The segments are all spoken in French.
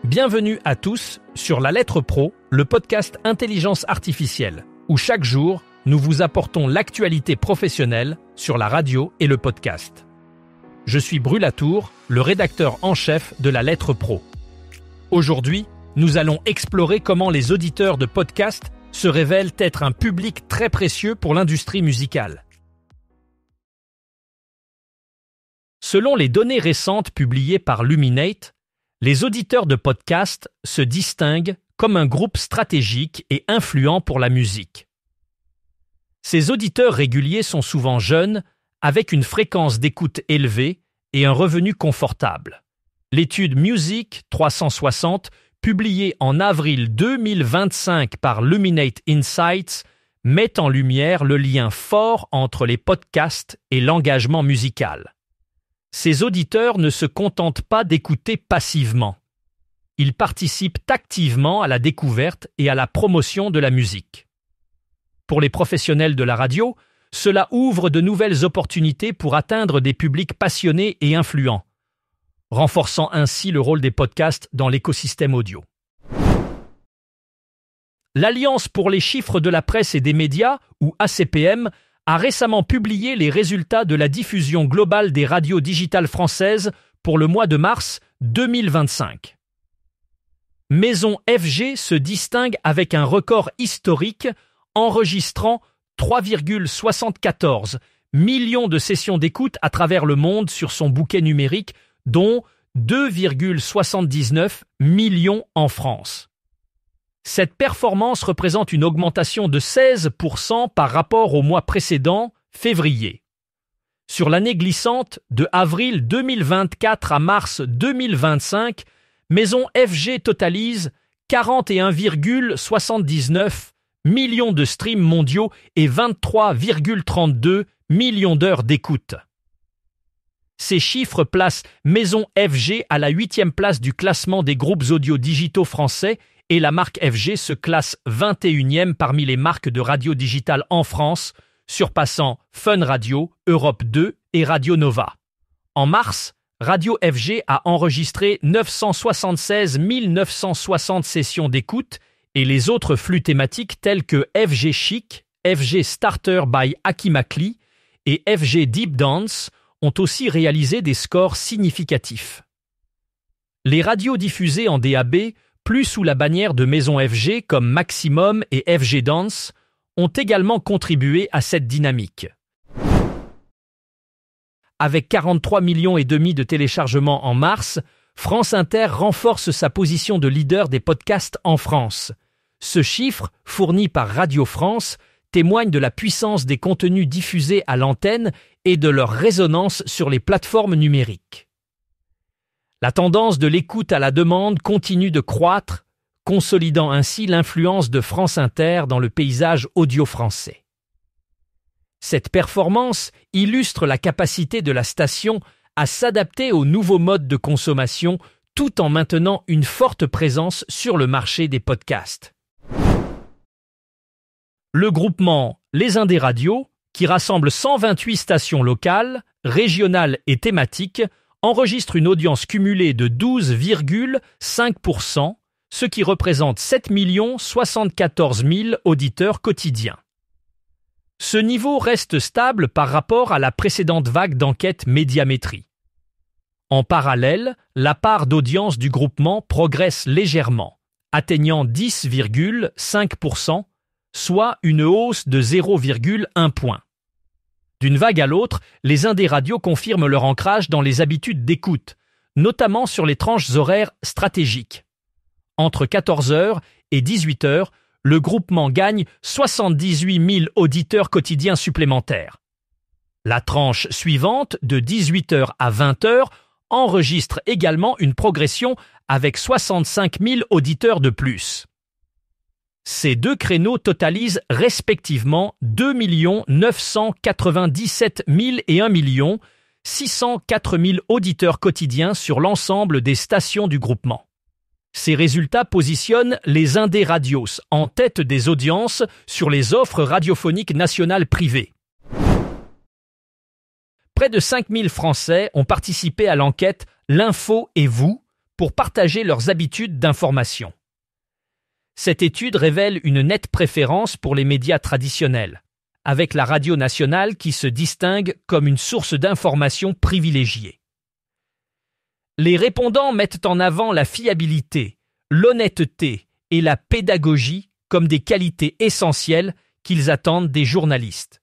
Bienvenue à tous sur La Lettre Pro, le podcast Intelligence Artificielle, où chaque jour, nous vous apportons l'actualité professionnelle sur la radio et le podcast. Je suis Brulatour, le rédacteur en chef de La Lettre Pro. Aujourd'hui, nous allons explorer comment les auditeurs de podcasts se révèlent être un public très précieux pour l'industrie musicale. Selon les données récentes publiées par Luminate, les auditeurs de podcasts se distinguent comme un groupe stratégique et influent pour la musique. Ces auditeurs réguliers sont souvent jeunes, avec une fréquence d'écoute élevée et un revenu confortable. L'étude Music 360, publiée en avril 2025 par Luminate Insights, met en lumière le lien fort entre les podcasts et l'engagement musical. Ces auditeurs ne se contentent pas d'écouter passivement. Ils participent activement à la découverte et à la promotion de la musique. Pour les professionnels de la radio, cela ouvre de nouvelles opportunités pour atteindre des publics passionnés et influents, renforçant ainsi le rôle des podcasts dans l'écosystème audio. L'Alliance pour les chiffres de la presse et des médias, ou ACPM, a récemment publié les résultats de la diffusion globale des radios digitales françaises pour le mois de mars 2025. Maison FG se distingue avec un record historique, enregistrant 3,74 millions de sessions d'écoute à travers le monde sur son bouquet numérique, dont 2,79 millions en France. Cette performance représente une augmentation de 16% par rapport au mois précédent, février. Sur l'année glissante de avril 2024 à mars 2025, Maison FG totalise 41,79 millions de streams mondiaux et 23,32 millions d'heures d'écoute. Ces chiffres placent Maison FG à la 8e place du classement des groupes audio digitaux français et la marque FG se classe 21e parmi les marques de radio digitale en France, surpassant Fun Radio, Europe 2 et Radio Nova. En mars, Radio FG a enregistré 976 960 sessions d'écoute et les autres flux thématiques tels que FG Chic, FG Starter by Akimakli et FG Deep Dance ont aussi réalisé des scores significatifs. Les radios diffusées en DAB, plus sous la bannière de Maison FG comme Maximum et FG Dance, ont également contribué à cette dynamique. Avec 43,5 millions de téléchargements en mars, France Inter renforce sa position de leader des podcasts en France. Ce chiffre, fourni par Radio France, témoigne de la puissance des contenus diffusés à l'antenne et de leur résonance sur les plateformes numériques. La tendance de l'écoute à la demande continue de croître, consolidant ainsi l'influence de France Inter dans le paysage audio français. Cette performance illustre la capacité de la station à s'adapter aux nouveaux modes de consommation tout en maintenant une forte présence sur le marché des podcasts. Le groupement Les Indés Radios, qui rassemble 128 stations locales, régionales et thématiques, enregistre une audience cumulée de 12,5%, ce qui représente 7 074 000 auditeurs quotidiens. Ce niveau reste stable par rapport à la précédente vague d'enquête Médiamétrie. En parallèle, la part d'audience du groupement progresse légèrement, atteignant 10,5%, soit une hausse de 0,1 point. D'une vague à l'autre, les Indés Radios confirment leur ancrage dans les habitudes d'écoute, notamment sur les tranches horaires stratégiques. Entre 14h et 18h, le groupement gagne 78 000 auditeurs quotidiens supplémentaires. La tranche suivante, de 18h à 20h, enregistre également une progression avec 65 000 auditeurs de plus. Ces deux créneaux totalisent respectivement 2 997 000 et 1 604 000 auditeurs quotidiens sur l'ensemble des stations du groupement. Ces résultats positionnent les Indés Radios en tête des audiences sur les offres radiophoniques nationales privées. Près de 5 000 Français ont participé à l'enquête « L'info et vous » pour partager leurs habitudes d'information. Cette étude révèle une nette préférence pour les médias traditionnels, avec la radio nationale qui se distingue comme une source d'information privilégiée. Les répondants mettent en avant la fiabilité, l'honnêteté et la pédagogie comme des qualités essentielles qu'ils attendent des journalistes.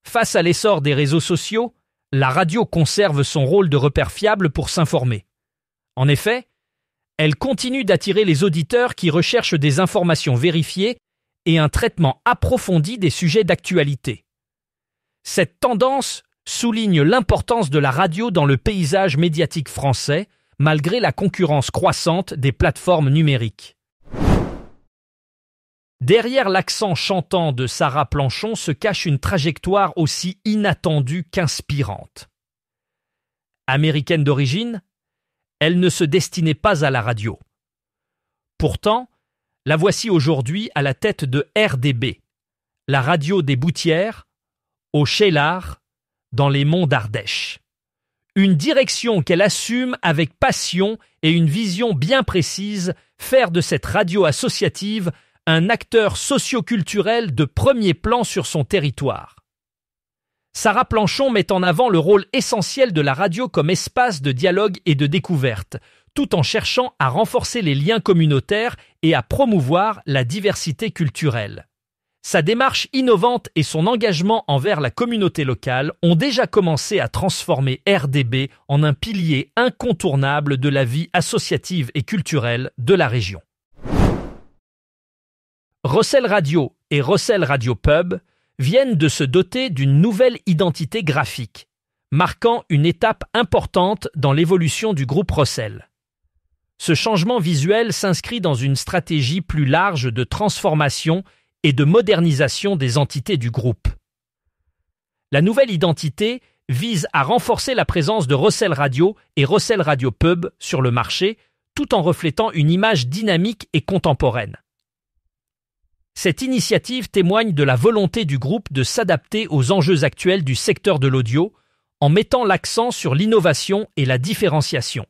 Face à l'essor des réseaux sociaux, la radio conserve son rôle de repère fiable pour s'informer. En effet, elle continue d'attirer les auditeurs qui recherchent des informations vérifiées et un traitement approfondi des sujets d'actualité. Cette tendance souligne l'importance de la radio dans le paysage médiatique français, malgré la concurrence croissante des plateformes numériques. Derrière l'accent chantant de Sarah Planchon se cache une trajectoire aussi inattendue qu'inspirante. Américaine d'origine, elle ne se destinait pas à la radio. Pourtant, la voici aujourd'hui à la tête de RDB, la radio des Boutières, au Cheylard, dans les monts d'Ardèche. Une direction qu'elle assume avec passion et une vision bien précise, faire de cette radio associative un acteur socio-culturel de premier plan sur son territoire. Sarah Planchon met en avant le rôle essentiel de la radio comme espace de dialogue et de découverte, tout en cherchant à renforcer les liens communautaires et à promouvoir la diversité culturelle. Sa démarche innovante et son engagement envers la communauté locale ont déjà commencé à transformer RDB en un pilier incontournable de la vie associative et culturelle de la région. Rossel Radio et Rossel Radio Pub viennent de se doter d'une nouvelle identité graphique, marquant une étape importante dans l'évolution du groupe Rossel. Ce changement visuel s'inscrit dans une stratégie plus large de transformation et de modernisation des entités du groupe. La nouvelle identité vise à renforcer la présence de Rossel Radio et Rossel Radio Pub sur le marché, tout en reflétant une image dynamique et contemporaine. Cette initiative témoigne de la volonté du groupe de s'adapter aux enjeux actuels du secteur de l'audio en mettant l'accent sur l'innovation et la différenciation.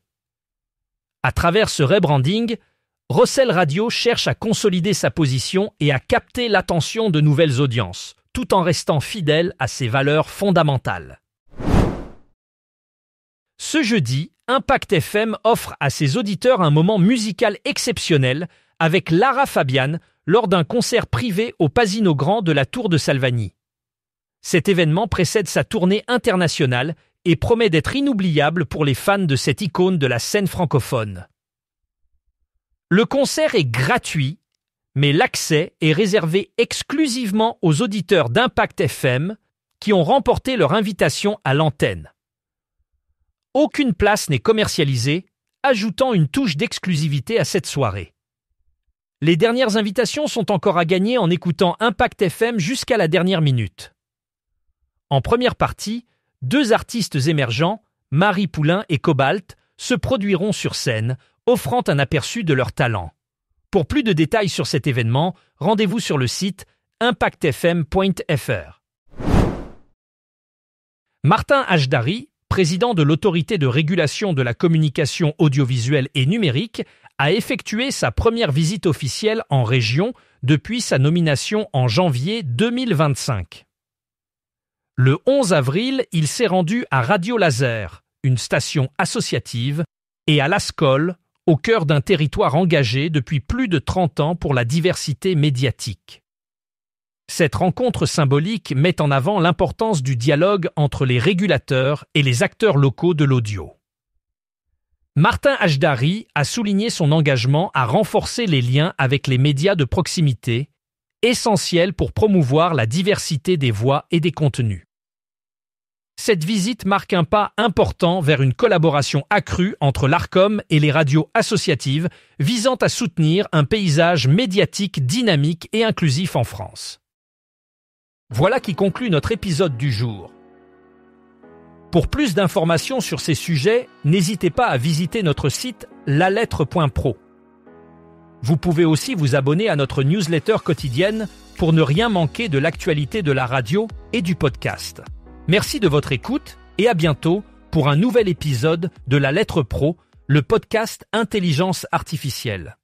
À travers ce rebranding, Rossel Radio cherche à consolider sa position et à capter l'attention de nouvelles audiences, tout en restant fidèle à ses valeurs fondamentales. Ce jeudi, Impact FM offre à ses auditeurs un moment musical exceptionnel avec Lara Fabian lors d'un concert privé au Pasino Grand de la Tour de Salvagny. Cet événement précède sa tournée internationale et promet d'être inoubliable pour les fans de cette icône de la scène francophone. Le concert est gratuit, mais l'accès est réservé exclusivement aux auditeurs d'Impact FM qui ont remporté leur invitation à l'antenne. Aucune place n'est commercialisée, ajoutant une touche d'exclusivité à cette soirée. Les dernières invitations sont encore à gagner en écoutant Impact FM jusqu'à la dernière minute. En première partie, 2 artistes émergents, Marie Poulain et Cobalt, se produiront sur scène, offrant un aperçu de leur talent. Pour plus de détails sur cet événement, rendez-vous sur le site impactfm.fr. Martin Hajdari, président de l'Autorité de régulation de la communication audiovisuelle et numérique, a effectué sa première visite officielle en région depuis sa nomination en janvier 2025. Le 11 avril, il s'est rendu à Radio Laser, une station associative, et à l'Ascol, au cœur d'un territoire engagé depuis plus de 30 ans pour la diversité médiatique. Cette rencontre symbolique met en avant l'importance du dialogue entre les régulateurs et les acteurs locaux de l'audio. Martin Hajdari a souligné son engagement à renforcer les liens avec les médias de proximité, essentiels pour promouvoir la diversité des voix et des contenus. Cette visite marque un pas important vers une collaboration accrue entre l'ARCOM et les radios associatives visant à soutenir un paysage médiatique dynamique et inclusif en France. Voilà qui conclut notre épisode du jour. Pour plus d'informations sur ces sujets, n'hésitez pas à visiter notre site lalettre.pro. Vous pouvez aussi vous abonner à notre newsletter quotidienne pour ne rien manquer de l'actualité de la radio et du podcast. Merci de votre écoute et à bientôt pour un nouvel épisode de La Lettre Pro, le podcast Intelligence artificielle.